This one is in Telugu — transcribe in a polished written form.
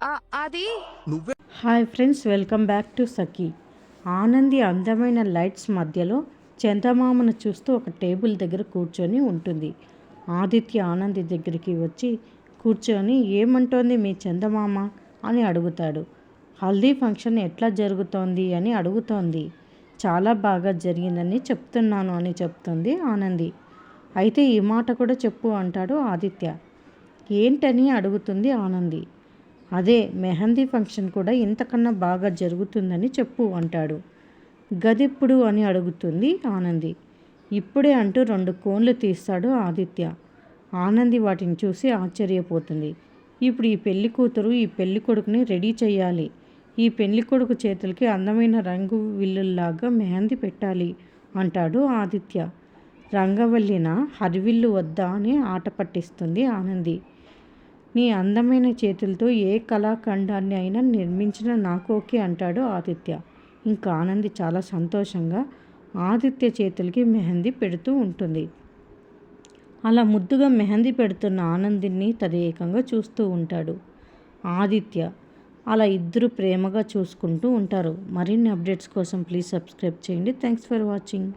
అది నువ్వే hi friends, welcome back to Sakhi. ఆనంది అందమైన లైట్స్ మధ్యలో చందమామను చూస్తూ ఒక టేబుల్ దగ్గర కూర్చొని ఉంటుంది. ఆదిత్య ఆనంది దగ్గరికి వచ్చి కూర్చొని ఏమంటోంది మీ చందమామ అని అడుగుతాడు. హల్దీ ఫంక్షన్ ఎట్లా జరుగుతోంది అని అడుగుతోంది. చాలా బాగా జరిగిందని చెప్తున్నాను అని చెప్తుంది ఆనంది. అయితే ఈ మాట కూడా చెప్పు అంటాడు ఆదిత్య. ఏంటని అడుగుతుంది ఆనంది. అదే మెహందీ ఫంక్షన్ కూడా ఇంతకన్నా బాగా జరుగుతుందని చెప్పు అంటాడు. గదెప్పుడు అని అడుగుతుంది ఆనంది. ఇప్పుడే అంటూ 2 కోన్లు తీస్తాడు ఆదిత్య. ఆనంది వాటిని చూసి ఆశ్చర్యపోతుంది. ఇప్పుడు ఈ పెళ్లి కూతురు ఈ పెళ్లి కొడుకుని రెడీ చేయాలి. ఈ పెళ్లి కొడుకు చేతులకి అందమైన రంగు విల్లుల్లాగా మెహందీ పెట్టాలి అంటాడు ఆదిత్య. రంగవల్లిన హరివిల్లు వద్దా అని ఆట పట్టిస్తుంది ఆనంది. నీ అందమైన చేతులతో ఏ కళాఖండాన్ని అయినా నిర్మించిన నాకు ఓకే అంటాడు ఆదిత్య. ఇంకా ఆనంది చాలా సంతోషంగా ఆదిత్య చేతులకి మెహందీ పెడుతూ ఉంటుంది. అలా ముద్దుగా మెహందీ పెడుతున్న ఆనందిని తదేకంగా చూస్తూ ఉంటాడు ఆదిత్య. అలా ఇద్దరు ప్రేమగా చూసుకుంటూ ఉంటారు. మరిన్ని అప్డేట్స్ కోసం ప్లీజ్ సబ్స్క్రైబ్ చేయండి. Thanks for watching.